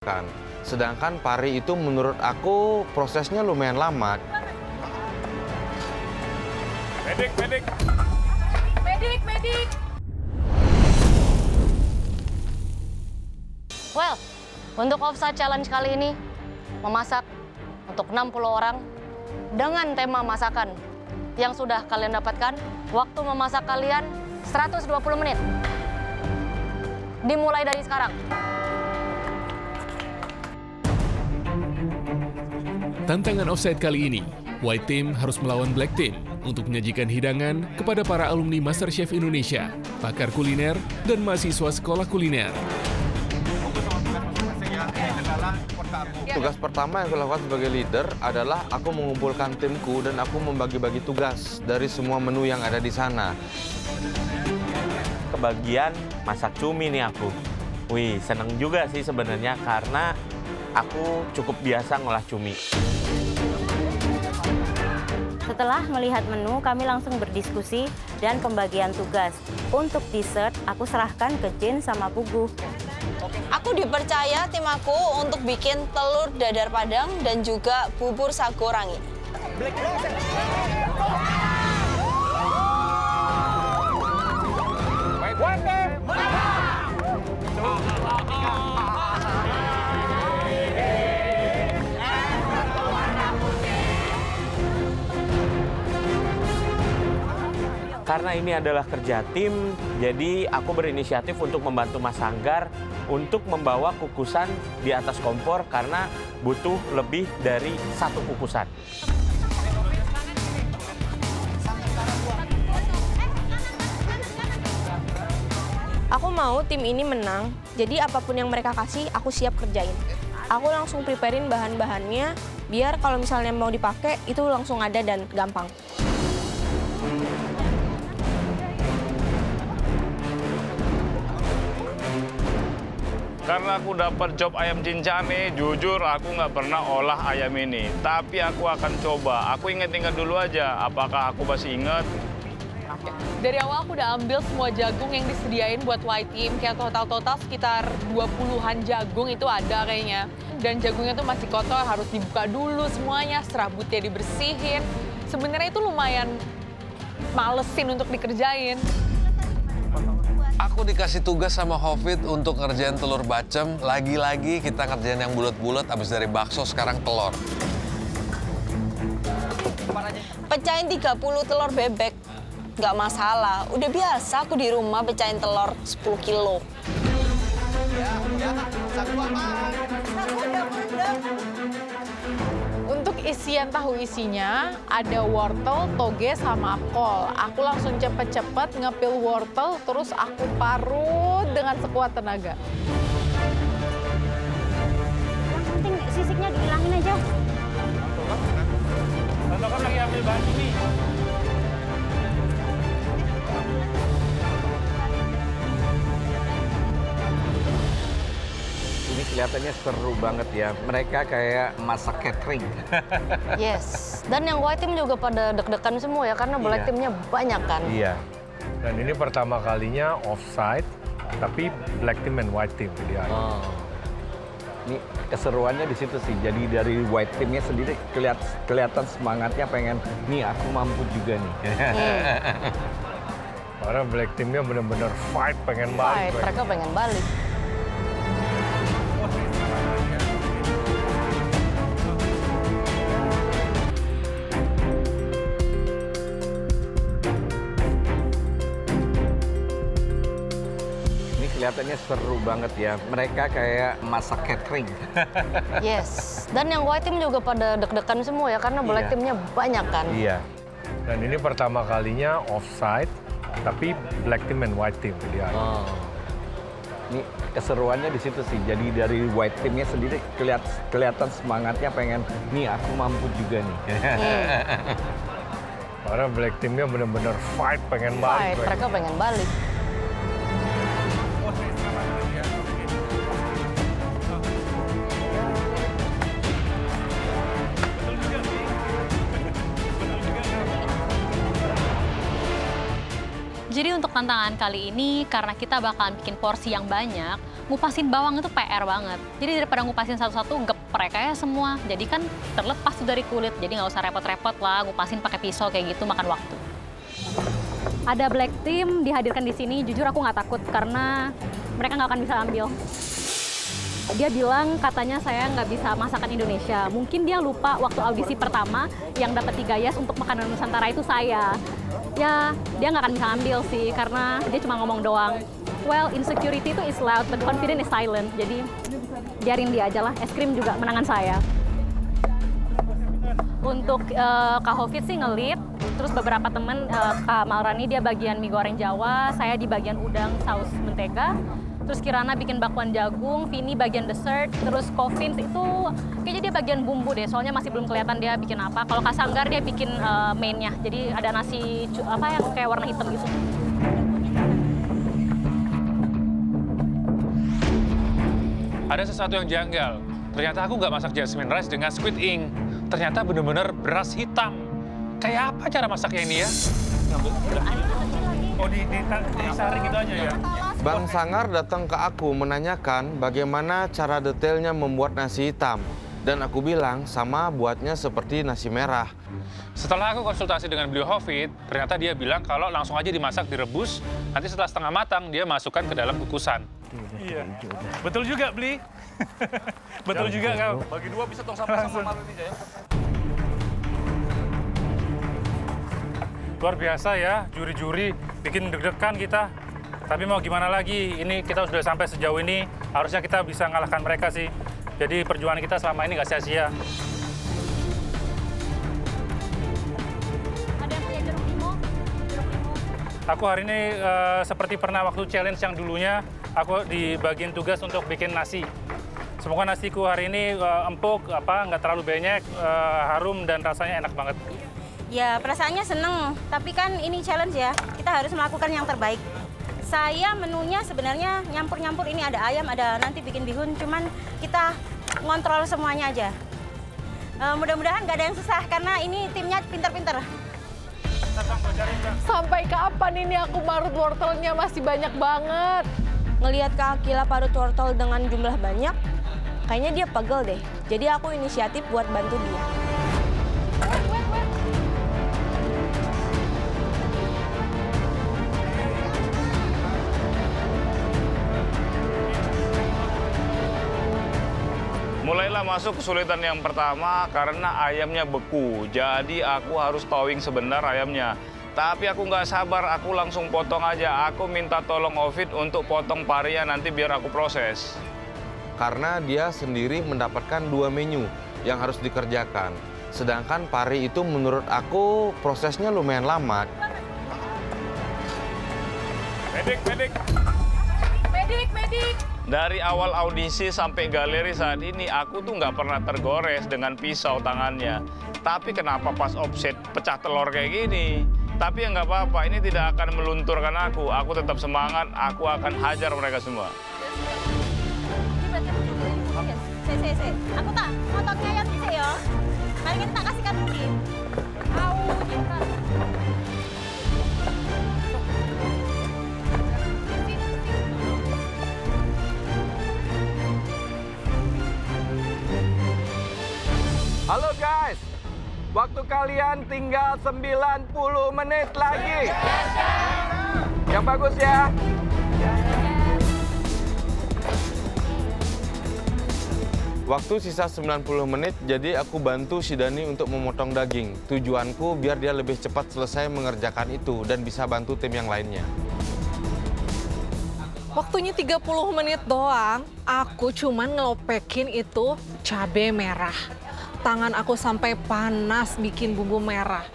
Kan. Sedangkan pari itu menurut aku prosesnya lumayan lama. Medik, medik. Medik, medik. Well, untuk offside challenge kali ini, memasak untuk 60 orang dengan tema masakan. Yang sudah kalian dapatkan, waktu memasak kalian 120 menit. Dimulai dari sekarang. Tantangan offside kali ini, White Team harus melawan Black Team untuk menyajikan hidangan kepada para alumni MasterChef Indonesia, pakar kuliner, dan mahasiswa sekolah kuliner. Tugas pertama yang aku lakukan sebagai leader adalah aku mengumpulkan timku dan aku membagi-bagi tugas dari semua menu yang ada di sana. Kebagian masak cumi nih aku. Wih, seneng juga sih sebenarnya karena aku cukup biasa ngolah cumi. Setelah melihat menu, kami langsung berdiskusi dan pembagian tugas. Untuk dessert, aku serahkan ke Jin sama Pugu. Aku dipercaya tim aku untuk bikin telur dadar padang dan juga bubur sago rangi. Karena ini adalah kerja tim, jadi aku berinisiatif untuk membantu Mas Sanggar untuk membawa kukusan di atas kompor karena butuh lebih dari satu kukusan. Aku mau tim ini menang, jadi apapun yang mereka kasih, aku siap kerjain. Aku langsung preparein bahan-bahannya, biar kalau misalnya mau dipakai, itu langsung ada dan gampang. Karena aku dapat job ayam cincane, jujur aku nggak pernah olah ayam ini. Tapi aku akan coba. Aku ingat-ingat dulu aja, apakah aku masih ingat? Dari awal aku udah ambil semua jagung yang disediain buat white team. Kayak total sekitar 20-an jagung itu ada kayaknya. Dan jagungnya tuh masih kotor, harus dibuka dulu semuanya, serabutnya dibersihin. Sebenarnya itu lumayan malesin untuk dikerjain. Aku dikasih tugas sama Hofid untuk ngerjain telur bacem. Lagi-lagi kita ngerjain yang bulat-bulat, abis dari bakso sekarang telur. Pecahin 30 telur bebek. Nggak masalah, udah biasa aku di rumah pecahin telur 10 kilo. Untuk isian tahu isinya, ada wortel, toge, sama kol. Aku langsung cepet-cepet ngepil wortel, terus aku parut dengan sekuat tenaga. Yang penting sisiknya dihilangin aja. Tante kan lagi ambil bahan ini. Ini kelihatannya seru banget ya. Mereka kayak masak catering. Yes. Dan yang White Team juga pada deg-degan semua ya, karena Black Teamnya banyak kan. Iya. Dan ini pertama kalinya offside, tapi black team and white team. Jadi Ini keseruannya di situ sih. Jadi dari white teamnya sendiri kelihatan semangatnya pengen, nih aku mampu juga nih. karena black teamnya benar-benar fight, pengen balik. Mereka pengen balik. Kelihatannya seru banget ya. Mereka kayak masak catering. Yes. Dan yang White Team juga pada deg-degan semua ya, karena Black Teamnya banyak kan. Iya. Dan ini pertama kalinya offside, tapi black team and white team. Jadi Ini keseruannya di situ sih. Jadi dari white teamnya sendiri kelihatan semangatnya pengen, nih aku mampu juga nih. karena black teamnya benar-benar fight, pengen balik. Mereka pengen balik. Jadi untuk tantangan kali ini, karena kita bakalan bikin porsi yang banyak, ngupasin bawang itu PR banget. Jadi daripada ngupasin satu-satu, geprek aja semua. Jadi kan terlepas tuh dari kulit. Jadi nggak usah repot-repot lah ngupasin pakai pisau kayak gitu, makan waktu. Ada black team dihadirkan di sini, jujur aku nggak takut karena mereka nggak akan bisa ambil. Dia bilang katanya saya nggak bisa masakan Indonesia. Mungkin dia lupa waktu audisi pertama yang dapat 3 yes untuk makanan Nusantara itu saya. Ya, dia nggak akan bisa ambil sih karena dia cuma ngomong doang. Well, insecurity itu is loud, but confident is silent. Jadi biarin dia aja lah. Es krim juga menangan saya. Untuk Kak Hofid sih nge-lead, terus beberapa temen, Kak Maurani dia bagian mie goreng Jawa, saya di bagian udang saus mentega, terus Kirana bikin bakwan jagung, Vini bagian dessert, terus Kovins itu kayaknya dia bagian bumbu deh, soalnya masih belum kelihatan dia bikin apa. Kalau Kak Sanggar dia bikin mainnya, jadi ada nasi apa yang kayak warna hitam gitu. Ada sesuatu yang janggal. Ternyata aku nggak masak jasmine rice dengan squid ink. Ternyata bener-bener beras hitam. Kayak apa cara masaknya ini ya? Oh, disaring gitu aja ya? Bang Sanggar datang ke aku menanyakan bagaimana cara detailnya membuat nasi hitam. Dan aku bilang sama buatnya seperti nasi merah. Setelah aku konsultasi dengan beliau Hofid, ternyata dia bilang kalau langsung aja dimasak, direbus, nanti setelah setengah matang dia masukkan ke dalam kukusan. Iya, betul juga, Bli. Betul juga, kau. Bagi 2 bisa tong sama-sama ini, ya. Luar biasa ya, juri-juri bikin deg-degan kita. Tapi mau gimana lagi, ini kita sudah sampai sejauh ini, harusnya kita bisa ngalahkan mereka sih. Jadi perjuangan kita selama ini nggak sia-sia. Ada yang punya jeruk limau? Aku hari ini seperti pernah waktu challenge yang dulunya, aku di bagian tugas untuk bikin nasi. Semoga nasiku hari ini empuk, nggak terlalu banyak, harum dan rasanya enak banget. Ya, perasaannya seneng, tapi kan ini challenge ya, kita harus melakukan yang terbaik. Saya menunya sebenarnya nyampur-nyampur, ini ada ayam, ada nanti bikin bihun, cuman kita ngontrol semuanya aja. Mudah-mudahan nggak ada yang susah, karena ini timnya pinter-pinter. Sampai kapan ini aku marut wortelnya masih banyak banget. Ngelihat Kak Akila parut wortel dengan jumlah banyak, kayaknya dia pegel deh. Jadi aku inisiatif buat bantu dia. Mulailah masuk kesulitan yang pertama karena ayamnya beku. Jadi aku harus towing sebentar ayamnya. Tapi aku nggak sabar, aku langsung potong aja. Aku minta tolong Hofid untuk potong parinya nanti biar aku proses. Karena dia sendiri mendapatkan 2 menu yang harus dikerjakan. Sedangkan pari itu menurut aku prosesnya lumayan lama. Medik, medik. Medik, medik. Dari awal audisi sampai galeri saat ini, aku tuh nggak pernah tergores dengan pisau tangannya. Tapi kenapa pas offset pecah telur kayak gini? Tapi ya nggak apa-apa, ini tidak akan melunturkan aku. Aku tetap semangat, aku akan hajar mereka semua. Se. Aku tak motongnya yang bisa ya. Mari kita tak kasihkan mungkin. Au, jemprat. Halo guys, waktu kalian tinggal 90 menit lagi. Yang bagus ya. Waktu sisa 90 menit, jadi aku bantu si Dani untuk memotong daging. Tujuanku biar dia lebih cepat selesai mengerjakan itu dan bisa bantu tim yang lainnya. Waktunya 30 menit doang, aku cuman ngelopekin itu cabai merah. Tangan aku sampai panas bikin bumbu merah.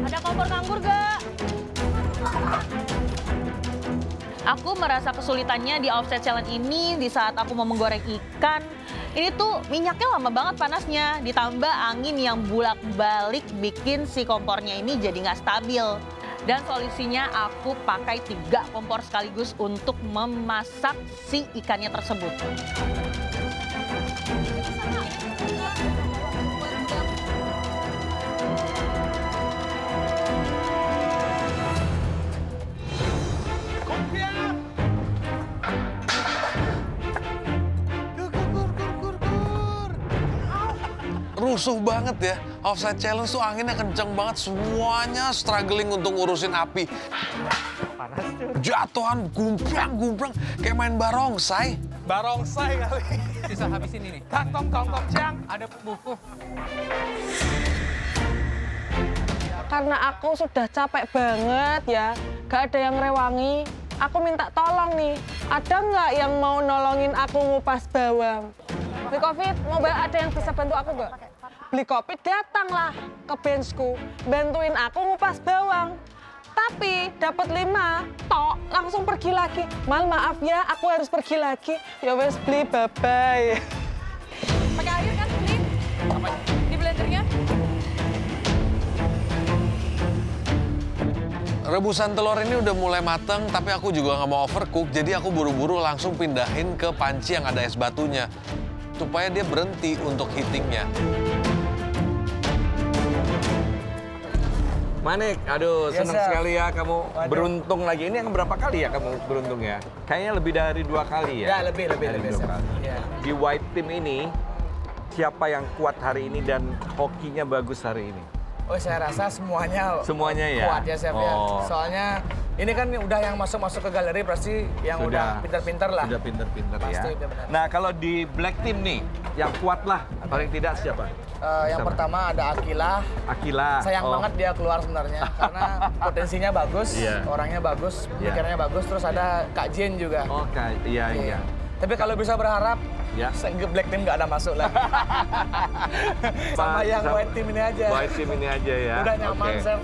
Ada kompor nganggur gak? Aku merasa kesulitannya di offset challenge ini di saat aku mau menggoreng ikan. Ini tuh minyaknya lama banget panasnya, ditambah angin yang bolak-balik bikin si kompornya ini jadi nggak stabil. Dan solusinya aku pakai 3 kompor sekaligus untuk memasak si ikannya tersebut. rusuh banget ya. Offside challenge tuh anginnya kenceng banget. Semuanya struggling untuk ngurusin api. Jatuhan, gumprang. Kayak main barongsai. Barongsai kali. Bisa habisin ini. Tong, Cang. Ada buku. Karena aku sudah capek banget ya, gak ada yang rewangi. Aku minta tolong nih, ada nggak yang mau nolongin aku ngupas bawang? Beli Covid, ada yang bisa bantu aku nggak? Beli Covid datanglah ke benchku, bantuin aku ngupas bawang. Tapi dapat 5, tok langsung pergi lagi. Maaf ya, aku harus pergi lagi. Ya wes beli, bye-bye. Pakai air kan, beli? Di blendernya? Rebusan telur ini udah mulai mateng, tapi aku juga nggak mau overcook, jadi aku buru-buru langsung pindahin ke panci yang ada es batunya, supaya dia berhenti untuk heatingnya. Manik, aduh Yes, senang chef. sekali ya kamu Waduh. beruntung lagi. Ini yang berapa kali ya kamu beruntung ya? Kayaknya lebih dari 2 kali ya? Ya, lebih. Dari 2 chef. kali. Ya. Di white team ini, siapa yang kuat hari ini dan hokinya bagus hari ini? Oh, saya rasa semuanya Semuanya ya? kuat ya, chef ya. Oh. Soalnya ini kan udah yang masuk ke galeri pasti yang udah pintar-pintar lah. Sudah pintar-pintar ya. Pasti udah benar. Nah, kalau di black team nih, yang kuat lah, paling tidak siapa? Yang Siapa? pertama ada Akila. Akila. Sayang banget dia keluar sebenarnya karena potensinya bagus, Iya. orangnya bagus, Iya. pikirannya bagus. Terus ada Kak Jen juga. Oh, iya. Tapi kalau bisa berharap, Ya. black team nggak ada masuk lagi. Sama yang white team ini aja. White team ini aja ya. Udah nyaman, Oke. Chef.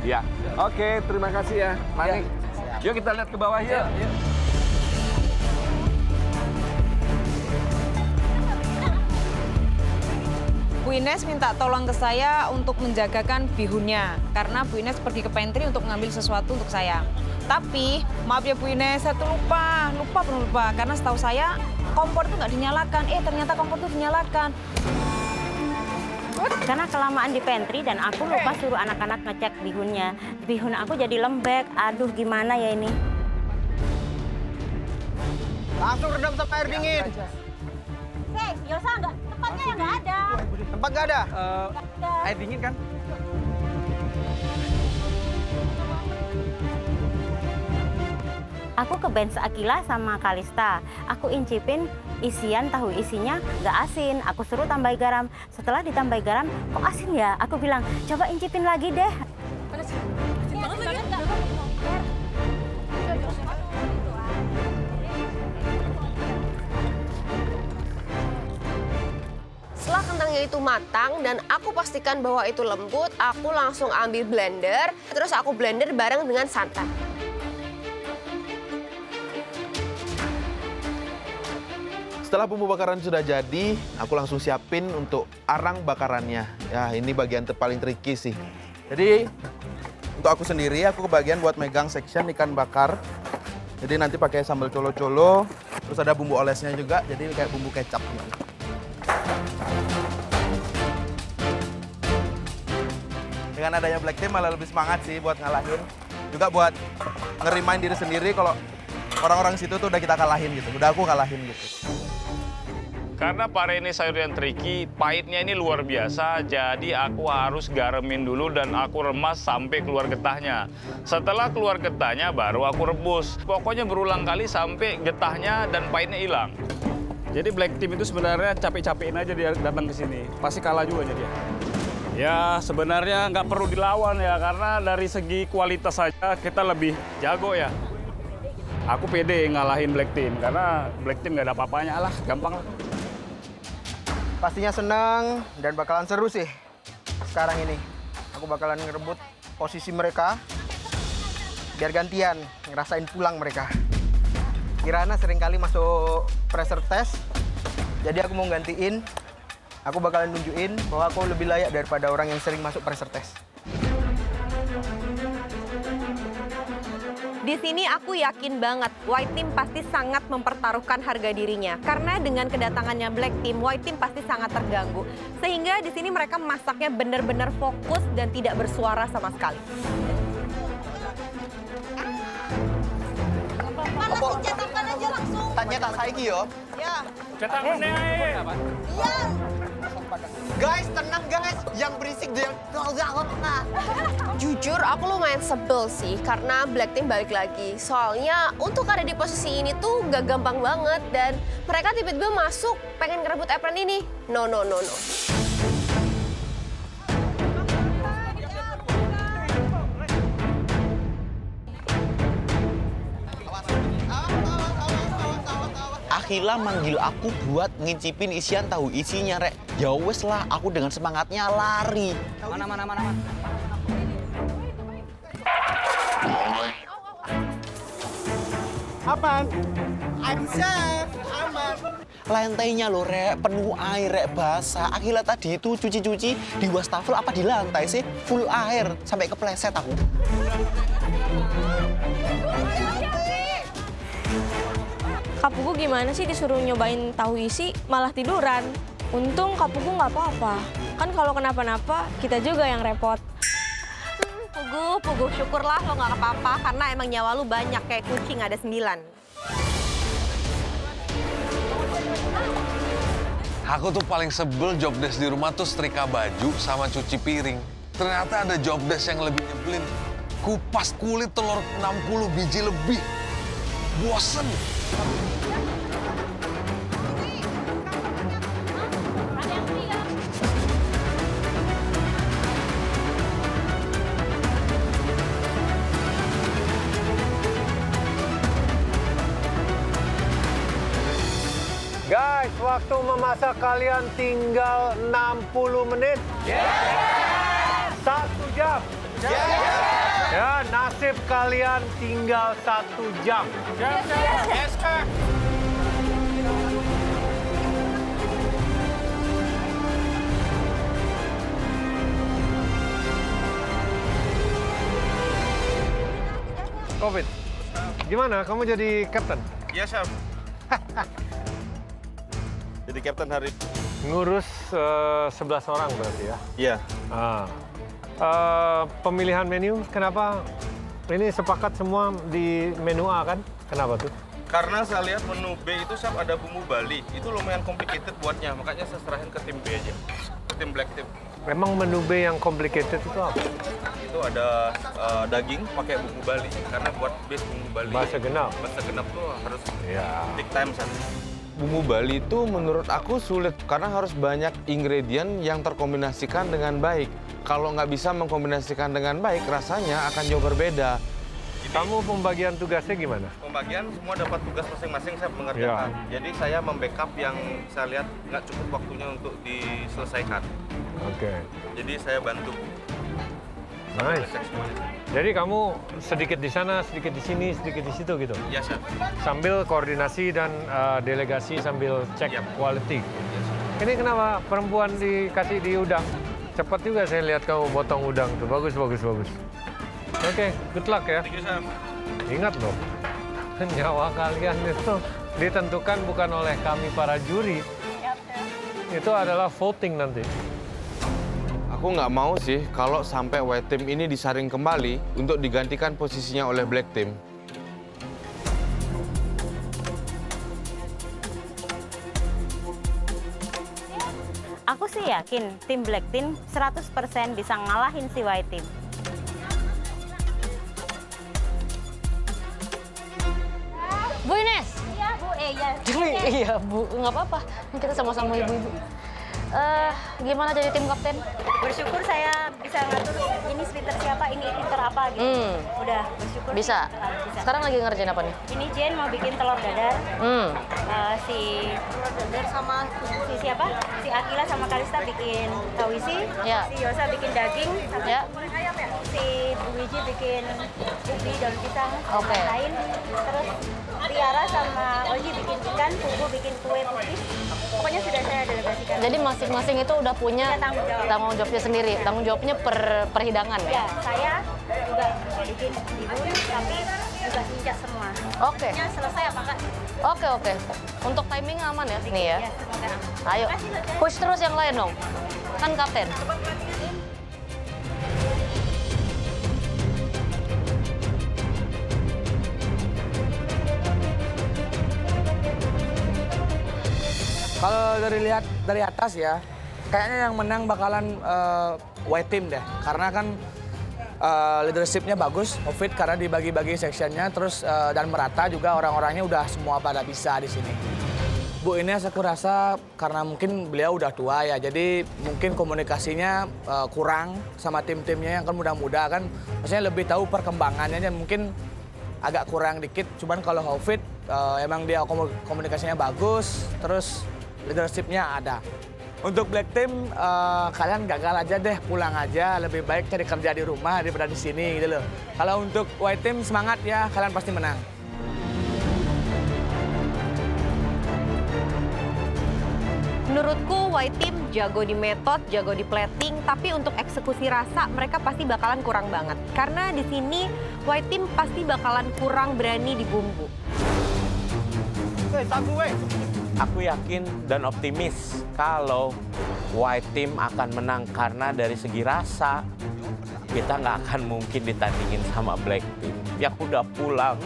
Ya. Oke, terima kasih ya, Manik. Yuk kita lihat ke bawah yuk. Bu Ines minta tolong ke saya untuk menjagakan bihunnya. Karena Bu Ines pergi ke pantry untuk mengambil sesuatu untuk saya. Tapi, maaf ya Bu Ines, saya tuh lupa. Karena setahu saya, kompor itu nggak dinyalakan. Ternyata kompor itu dinyalakan. Karena kelamaan di pantry dan aku lupa suruh anak-anak ngecek bihunnya. Bihun aku jadi lembek. Aduh, gimana ya ini? Langsung redam sampai air dingin. Hei, Yosa nggak? Tempatnya yang nggak ada. Tempat nggak ada? Air dingin kan? Aku ke bench Akila sama Kalista. Aku incipin isian tahu isinya nggak asin. Aku suruh tambah garam. Setelah ditambah garam, kok asin ya? Aku bilang, coba incipin lagi deh. Asin banget lagi. Setelah kentangnya itu matang dan aku pastikan bahwa itu lembut, aku langsung ambil blender, terus aku blender bareng dengan santan. Setelah bumbu bakaran sudah jadi, aku langsung siapin untuk arang bakarannya. Ya, ini bagian paling tricky sih. Jadi, untuk aku sendiri, aku kebagian buat megang section ikan bakar. Jadi nanti pakai sambal colo-colo, terus ada bumbu olesnya juga, jadi kayak bumbu kecap gitu. Dengan adanya black team malah lebih semangat sih buat ngalahin. Juga buat ngerimain diri sendiri kalau orang-orang situ tuh udah kita kalahin gitu, udah aku kalahin gitu. Karena pare ini sayur yang tricky, pahitnya ini luar biasa, jadi aku harus garemin dulu dan aku remas sampai keluar getahnya. Setelah keluar getahnya, baru aku rebus. Pokoknya berulang kali sampai getahnya dan pahitnya hilang. Jadi black team itu sebenarnya capek-capekin aja dia datang ke sini. Pasti kalah juga dia. Ya sebenarnya nggak perlu dilawan ya, karena dari segi kualitas saja kita lebih jago ya. Aku pede ngalahin black team, karena black team nggak ada apa-apanya lah, gampang lah. Pastinya senang dan bakalan seru sih sekarang ini. Aku bakalan ngerebut posisi mereka biar gantian ngerasain pulang mereka. Kirana seringkali masuk pressure test, jadi aku mau gantiin. Aku bakalan nunjukin bahwa aku lebih layak daripada orang yang sering masuk pressure test. Di sini aku yakin banget White Team pasti sangat mempertaruhkan harga dirinya. Karena dengan kedatangannya Black Team, White Team pasti sangat terganggu. Sehingga di sini mereka masaknya benar-benar fokus dan tidak bersuara sama sekali. Apa? Cetakkan aja langsung. Tak nyetak saiki yo. Ya. Cetak meneh. Iya. Guys, tenang guys. Yang berisik dia yang Jujur, aku lumayan sebel sih karena Black Team balik lagi. Soalnya untuk ada di posisi ini tuh gak gampang banget dan mereka tiba-tiba masuk pengen ngerebut apron ini. No. Akhila manggil aku buat ngincipin isian tahu isinya, Rek. Ya wes lah, aku dengan semangatnya lari. Mana. Apaan? I'm safe, aman. Lantainya loh, Rek, penuh air, Rek, basah. Akhila tadi itu cuci-cuci di wastafel apa di lantai sih? Full air, sampai kepleset aku. Kak Pugu gimana sih disuruh nyobain tahu isi malah tiduran? Untung Kak Pugu nggak apa-apa. Kan kalau kenapa-napa kita juga yang repot. Pugu, syukurlah lo nggak apa-apa karena emang nyawa lu banyak kayak kucing ada 9. Aku tuh paling sebel job desk di rumah tuh setrika baju sama cuci piring. Ternyata ada job desk yang lebih nyebelin. Kupas kulit telur 60 biji lebih. Bosen. Guys, waktu memasak kalian tinggal 60 menit. Yes! 1 jam. Yes! Ya, nasib kalian tinggal 1 jam. Yes, Kak. Covid, gimana? Kamu jadi kapten? Iya, Chef. Jadi kapten hari Ngurus 11 orang berarti ya? Iya. Pemilihan menu, kenapa? Ini sepakat semua di menu A kan? Kenapa tuh? Karena saya lihat menu B itu Chef ada bumbu Bali. Itu lumayan complicated buatnya, makanya saya serahin ke tim B aja. Ke tim Black Team. Memang menu B yang complicated itu apa? Itu ada daging pakai bumbu Bali karena buat base bumbu Bali. Bahasa genap. Bahasa genap tuh harus big time Chef. Bumbu Bali itu menurut aku sulit karena harus banyak ingredient yang terkombinasikan dengan baik. Kalau nggak bisa mengkombinasikan dengan baik, rasanya akan jauh berbeda. Kamu pembagian tugasnya gimana? Pembagian semua dapat tugas masing-masing saya mengerjakan. Jadi saya membackup yang saya lihat nggak cukup waktunya untuk diselesaikan. Oke. Jadi saya bantu. Nice. Jadi kamu sedikit di sana, sedikit di sini, sedikit di situ gitu? Iya, Chef. Sambil koordinasi dan delegasi sambil cek quality. Ini kenapa perempuan dikasih di udang? Cepat juga saya lihat kamu potong udang tuh. Bagus. Oke, good luck ya. Thank you, Chef. Ingat loh, nyawa kalian itu ditentukan bukan oleh kami para juri. Itu adalah voting nanti. Aku nggak mau sih kalau sampai White Team ini disaring kembali untuk digantikan posisinya oleh Black Team. Aku sih yakin tim Black Team 100% bisa ngalahin si White Team. Bu Ines. Iya, Bu. Iya. Iya, Bu. Nggak apa-apa. Kita sama-sama ibu-ibu. Gimana jadi tim kapten? Bersyukur saya bisa ngatur ini splitter siapa, ini splitter apa gitu. Udah bersyukur. Bisa. Bisa. Sekarang lagi ngerjain apa nih? Ini Jen mau bikin telur dadar. Si telur dadar sama si siapa? Si Akila sama Kalista bikin tauisi. Ya. Si Yosa bikin daging. Ya. Si Bu Wiji bikin ubi daun pisang. Oke. Lain. Terus Tiara sama Oji bikin ikan, Pugu bikin kue putih. Pokoknya sudah saya delegasikan. Jadi masing-masing itu udah punya tanggung jawabnya sendiri. Tanggung jawabnya per hidangan Ya, saya juga bikin bihun, tapi juga injak semua. Oke. Pokoknya selesai apa enggak? Oke. Untuk timing aman ya? Nih ya. Semoga. Ayo, push terus yang lain dong. Kan kapten. Kalau dari atas ya, Kayaknya yang menang bakalan white team deh, karena kan leadershipnya bagus, fit karena dibagi-bagi sectionnya, terus dan merata juga orang-orangnya udah semua pada bisa di sini. Bu Ines aku rasa karena mungkin beliau udah tua ya, jadi mungkin komunikasinya kurang sama tim-timnya yang kan muda-muda kan, maksudnya lebih tahu perkembangannya aja mungkin agak kurang dikit. Cuman kalau Hafid emang dia komunikasinya bagus, terus leadershipnya ada. Untuk black team kalian gagal aja deh, pulang aja, lebih baik cari kerja di rumah daripada di sini gitu loh. Kalau untuk white team semangat ya, kalian pasti menang. Menurutku white team jago di metode, jago di plating, tapi untuk eksekusi rasa mereka pasti bakalan kurang banget. Karena di sini white team pasti bakalan kurang berani di bumbu. Aku yakin dan optimis kalau white team akan menang karena dari segi rasa kita nggak akan mungkin ditandingin sama black team yang udah pulang.